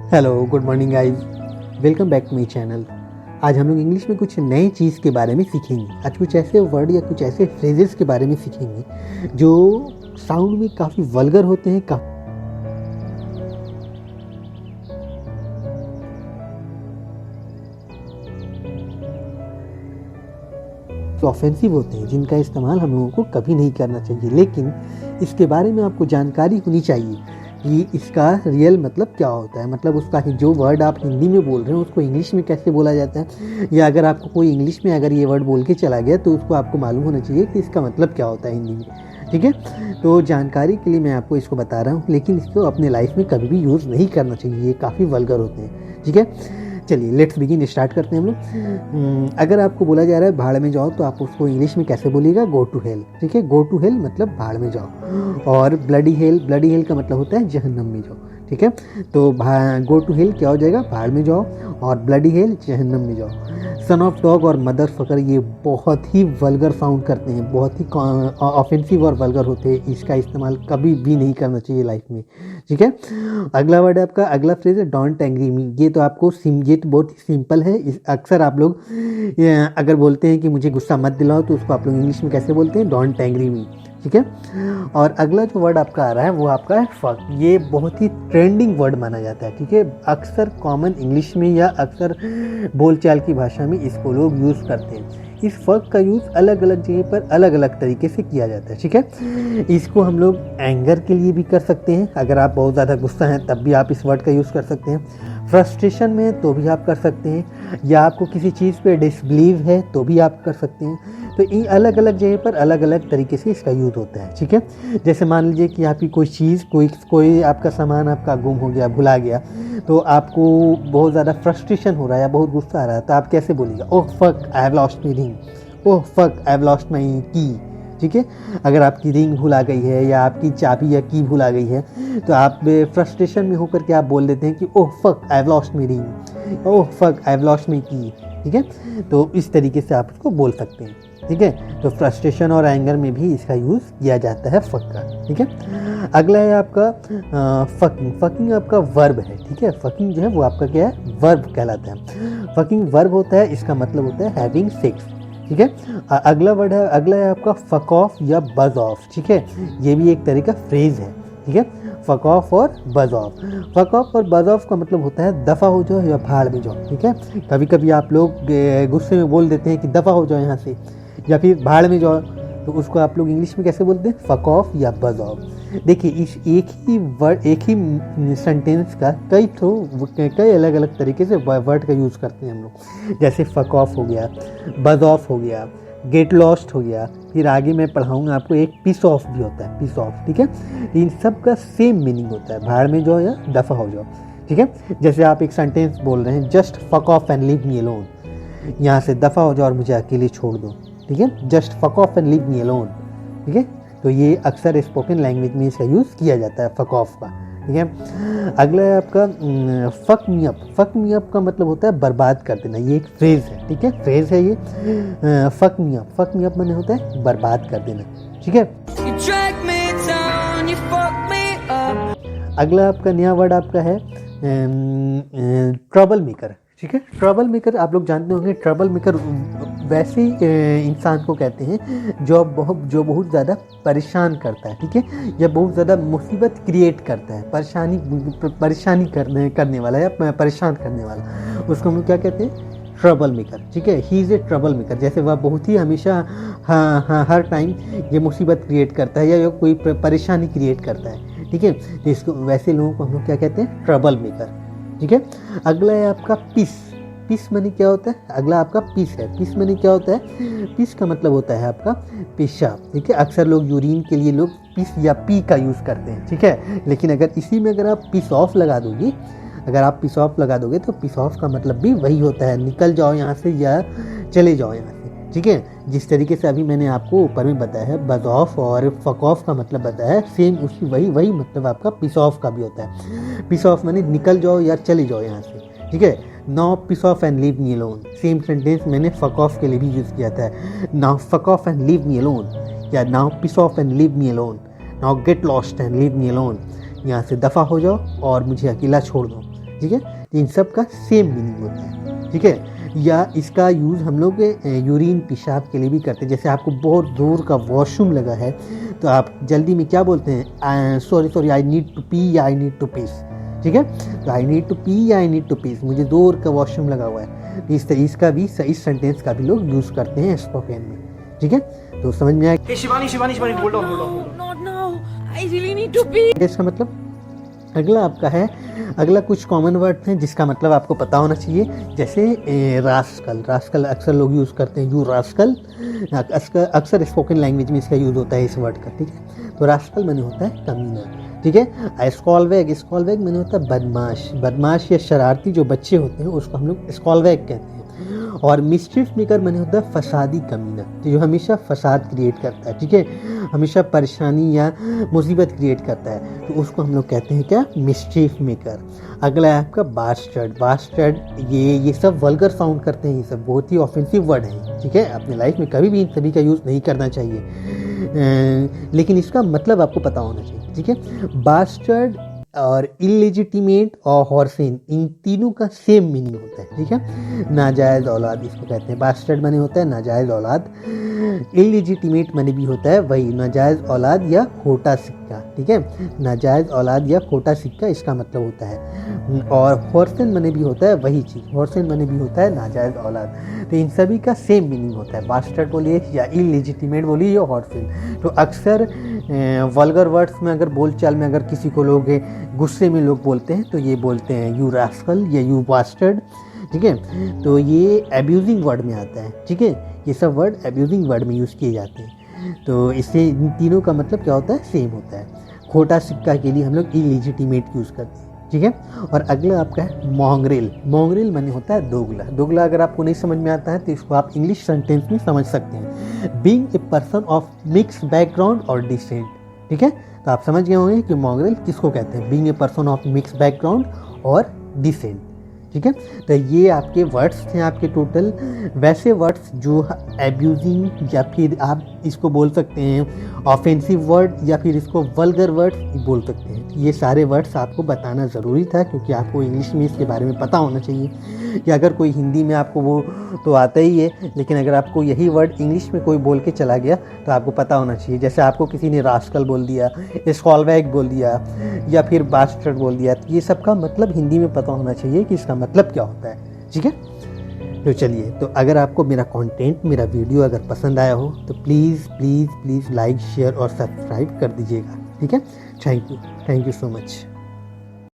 Hello, good morning guys, welcome back to my channel. आज हम लोग इंग्लिश में कुछ नई चीज़ के बारे में सीखेंगे। आज कुछ ऐसे वर्ड या कुछ ऐसे फ्रेजेस के बारे में सीखेंगे जो साउंड में काफ़ी वल्गर होते हैं, काफ़ी ऑफेंसिव होते हैं, जिनका इस्तेमाल हम लोगों को कभी नहीं करना चाहिए। लेकिन इसके बारे में आपको जानकारी होनी चाहिए कि इसका रियल मतलब क्या होता है। मतलब उसका जो वर्ड आप हिंदी में बोल रहे हैं उसको इंग्लिश में कैसे बोला जाता है, या अगर आपको कोई इंग्लिश में अगर ये वर्ड बोल के चला गया तो उसको आपको मालूम होना चाहिए कि इसका मतलब क्या होता है हिंदी में। ठीक है, तो जानकारी के लिए मैं आपको इसको बता रहा हूँ, लेकिन इसको अपने लाइफ में कभी भी यूज़ नहीं करना चाहिए, ये काफ़ी वल्गर होते हैं। ठीक है, चलिए लेट्स बिगिन, स्टार्ट करते हैं हम लोग। अगर आपको बोला जा रहा है भाड़ में जाओ, तो आप उसको इंग्लिश में कैसे बोलिएगा? Go to hell. ठीक है, गो टू हेल मतलब भाड़ में जाओ। और ब्लडी हेल का मतलब होता है जहन्नम में जाओ। ठीक है, तो गो टू हेल क्या हो जाएगा? भाड़ में जाओ, और ब्लडी हेल जहन्नम में जाओ। सन ऑफ डॉग और मदर फकर, ये बहुत ही वल्गर साउंड करते हैं, बहुत ही ऑफेंसिव और वल्गर होते हैं। इसका इस्तेमाल कभी भी नहीं करना चाहिए लाइफ में। ठीक है, अगला वर्ड है आपका, अगला फ्रेज है डोंट एंग्री मी। ये तो आपको ये तो बहुत ही सिंपल है। अक्सर आप लोग अगर बोलते हैं कि मुझे गुस्सा मत दिलाओ, तो उसको आप लोग इंग्लिश में कैसे बोलते हैं? डोंट एंग्री मी। ठीक है, और अगला जो वर्ड आपका आ रहा है वो आपका है फक। ये बहुत ही ट्रेंडिंग वर्ड माना जाता है। ठीक है, अक्सर कॉमन इंग्लिश में या अक्सर बोलचाल की भाषा में इसको लोग यूज़ करते हैं। इस फक का यूज़ अलग अलग जगह पर अलग अलग तरीके से किया जाता है। ठीक है, इसको हम लोग एंगर के लिए भी कर सकते हैं, अगर आप बहुत ज़्यादा गुस्सा हैं तब भी आप इस वर्ड का यूज़ कर सकते हैं। फ्रस्ट्रेशन में तो भी आप कर सकते हैं, या आपको किसी चीज़ पे डिसबिलीव है तो भी आप कर सकते हैं। तो ये अलग अलग जगह पर अलग अलग तरीके से इसका यूज़ होता है। ठीक है, जैसे मान लीजिए कि आपकी कोई चीज़ कोई आपका सामान आपका गुम हो गया, भुला गया, तो आपको बहुत ज़्यादा फ्रस्ट्रेशन हो रहा है या बहुत गुस्सा आ रहा है, तो आप कैसे बोलिएगा? Oh fuck I have lost my ring. Oh fuck I have lost my की। ठीक है, अगर आपकी रिंग भुला गई है या आपकी चाबी या की भुला गई है, तो आप फ्रस्ट्रेशन में होकर के आप बोल देते हैं कि oh fuck I have lost my ring, oh fuck I have lost my की। ठीक है, तो इस तरीके से आप उसको बोल सकते हैं। ठीक है, तो फ्रस्ट्रेशन और एंगर में भी इसका यूज़ किया जाता है फक का। ठीक है, अगला है आपका फकिंग। फकिंग आपका वर्ब है। ठीक है, फकिंग जो है वो आपका क्या है? वर्ब कहलाता है। फकिंग वर्ब होता है, इसका मतलब होता है हैविंग सेक्स। ठीक है, अगला वर्ड है, अगला है आपका फक ऑफ या बज ऑफ। ठीक है, ये भी एक तरह का फ्रेज है। ठीक है, फक ऑफ और बज ऑफ। फक ऑफ और बज ऑफ का मतलब होता है दफ़ा हो जाओ या भाड़ में जाओ। ठीक है, कभी कभी आप लोग गुस्से में बोल देते हैं कि दफ़ा हो जाओ यहाँ से, या फिर भाड़ में जाओ, तो उसको आप लोग इंग्लिश में कैसे बोलते हैं? फक ऑफ या बज ऑफ। देखिए, इस एक ही सेंटेंस का कई अलग अलग तरीके से वर्ड का यूज़ करते हैं हम लोग। जैसे फक ऑफ हो गया, बज ऑफ हो गया, गेट लॉस्ट हो गया, फिर आगे मैं पढ़ाऊँगा आपको एक पीस ऑफ भी होता है, पीस ऑफ। ठीक है, इन सब का सेम मीनिंग होता है, भाड़ में जाओ या दफ़ा हो जाओ। ठीक है, जैसे आप एक सेंटेंस बोल रहे हैं, just fuck off and leave me alone. यहाँ से दफ़ा हो जाओ और मुझे अकेले छोड़ दो। ठीक है, just fuck off and leave me alone. ठीक है, तो ये अक्सर स्पोकन लैंग्वेज में इसका यूज़ किया जाता है, फक ऑफ का। ठीक है, अगला है आपका fuck me up. Fuck me up का मतलब होता है बर्बाद कर देना। ये एक फ्रेज है। ठीक है, फ्रेज है ये, fuck me up. Fuck me up माने होता है बर्बाद कर देना। ठीक है, अगला आपका नया वर्ड आपका है ट्रबल मेकर। ठीक है, ट्रबल मेकर आप लोग जानते होंगे। ट्रबल मेकर वैसे इंसान को कहते हैं जो बहुत ज़्यादा परेशान करता है। ठीक है, या बहुत ज़्यादा मुसीबत क्रिएट करता है, परेशानी करने वाला या परेशान करने वाला, उसको हम लोग क्या कहते हैं? Trouble maker. ठीक है, he is a trouble maker. जैसे वह बहुत ही हमेशा हर टाइम ये मुसीबत क्रिएट करता है या कोई परेशानी क्रिएट करता है। ठीक है, तो इसको वैसे लोगों को हम लोग क्या कहते हैं? Trouble maker. ठीक है, अगला है आपका पीस। पीस मनी क्या होता है? अगला आपका पीस है। पीस मनी क्या होता है? पीस का मतलब होता है आपका पेशाब। ठीक है, अक्सर लोग यूरिन के लिए लोग पीस या पी का यूज़ करते हैं। ठीक है, लेकिन अगर इसी में अगर आप पीस ऑफ लगा दोगे, तो पीस ऑफ का मतलब भी वही होता है, निकल जाओ यहाँ से या चले जाओ यहाँ से। ठीक है, जिस तरीके से अभी मैंने आपको ऊपर में बताया है, बज ऑफ और फक ऑफ का मतलब बताया है, सेम उसी वही मतलब आपका पीस ऑफ का भी होता है। पीस ऑफ माने निकल जाओ या चले जाओ यहाँ से। ठीक है, now piss off and leave me alone. Same sentence मैंने फक ऑफ के लिए भी यूज़ किया था। Now fuck off and leave me alone, या now piss off and leave me alone, now get lost and leave me alone. यहाँ से दफ़ा हो जाओ और मुझे अकेला छोड़ दो। ठीक है। तो इन सब का सेम मीनिंग होता है, ठीक है। या इसका यूज़ हम लोग यूरिन पेशाब के लिए भी करते हैं। जैसे आपको बहुत दूर का वॉशरूम लगा है तो आप जल्दी में क्या बोलते हैं, sorry I need to pee या आई नीड टू पीस, ठीक है। तो आई नीड टू पी या आई नीड टू पीस, मुझे दूर का वॉशरूम लगा हुआ है। इसका भी इस सेंटेंस का भी लोग यूज़ करते हैं स्पोकन में, ठीक है। तो समझ में आया। Shivani hold on. Not now. I really need to pee. इसका मतलब अगला आपका है, अगला कुछ कॉमन वर्ड हैं जिसका मतलब आपको पता होना चाहिए। जैसे रास्कल अक्सर लोग यूज़ करते हैं, यू रास्कल अक्सर स्पोकन लैंग्वेज में इसका यूज़ होता है इस वर्ड का, ठीक है। तो रास्कल माने होता है कमीना, ठीक है। स्कॉलवैग माने होता है बदमाश या शरारती जो बच्चे होते हैं उसको हम लोग स्कॉलवैग कहते हैं। और मिस्चिफ मेकर माने होता है फसादी कमीना, तो जो हमेशा फसाद क्रिएट करता है, ठीक है, हमेशा परेशानी या मुसीबत क्रिएट करता है, तो उसको हम लोग कहते हैं क्या, मिस्चिफ मेकर। अगला है आपका बास्टर्ड, ये सब वल्गर साउंड करते हैं, ये सब बहुत ही ऑफेंसिव वर्ड हैं, ठीक है। अपने लाइफ में कभी भी इन सभी का यूज़ नहीं करना चाहिए, लेकिन इसका मतलब आपको पता होना चाहिए, ठीक है। बास्टर्ड और इलेजिटिमेट और हॉर्सिन, इन तीनों का सेम मीनिंग होता है, ठीक है। नाजायज़ औलाद इसको कहते हैं। बास्टर्ड माने होता है नाजायज़ औलाद, इलेजिटिमेट माने भी होता है वही नाजायज़ औलाद या खोटा सिक्का, ठीक है। नाजायज़ औलाद या खोटा सिक्का इसका मतलब होता है। और हॉर्सिन माने भी होता है वही चीज़, हॉर्सिन माने भी होता है नाजायज़ औलाद। तो इन सभी का सेम मीनिंग होता है, बास्टर्ड बोलिए या इलेजिटिमेट बोलिए या हॉर्सिन। तो अक्सर वल्गर वर्ड्स में अगर बोलचाल में अगर किसी को लोग गुस्से में लोग बोलते हैं तो ये बोलते हैं यू रास्कल या यू बास्टर्ड, ठीक है। तो ये एब्यूजिंग वर्ड में आता है, ठीक है। ये सब वर्ड एब्यूजिंग वर्ड में यूज़ किए जाते हैं। तो इससे इन तीनों का मतलब क्या होता है, सेम होता है। खोटा सिक्का के लिए हम लोग इलेजिटिमेट यूज़ करते हैं, ठीक है। और अगला आपका है मोंगरेल माने होता है दोगला। अगर आपको नहीं समझ में आता है तो इसको आप इंग्लिश सेंटेंस में समझ सकते हैं, being a person of mix background और डिसेंट, ठीक है। तो आप समझ गए होंगे कि मोंगरेल किसको कहते हैं, being a person of mix background और डिसेंट, ठीक है। तो ये आपके वर्ड्स थे आपके टोटल। वैसे वर्ड्स जो एब्यूजिंग या फिर आप इसको बोल सकते हैं ऑफेंसिव वर्ड या फिर इसको वल्गर वर्ड बोल सकते हैं। ये सारे वर्ड्स आपको बताना ज़रूरी था क्योंकि आपको इंग्लिश में इसके बारे में पता होना चाहिए कि अगर कोई हिंदी में आपको वो तो आता ही है, लेकिन अगर आपको यही वर्ड इंग्लिश में कोई बोल के चला गया तो आपको पता होना चाहिए। जैसे आपको किसी ने रास्कल बोल दिया, स्कॉलवैग बोल दिया या फिर बास्टर्ड बोल दिया, तो ये सब का मतलब हिंदी में पता होना चाहिए कि इसका मतलब क्या होता है, ठीक है। तो चलिए, तो अगर आपको मेरा कंटेंट, मेरा वीडियो अगर पसंद आया हो तो प्लीज़ लाइक, शेयर और सब्सक्राइब कर दीजिएगा, ठीक है। Thank you so much.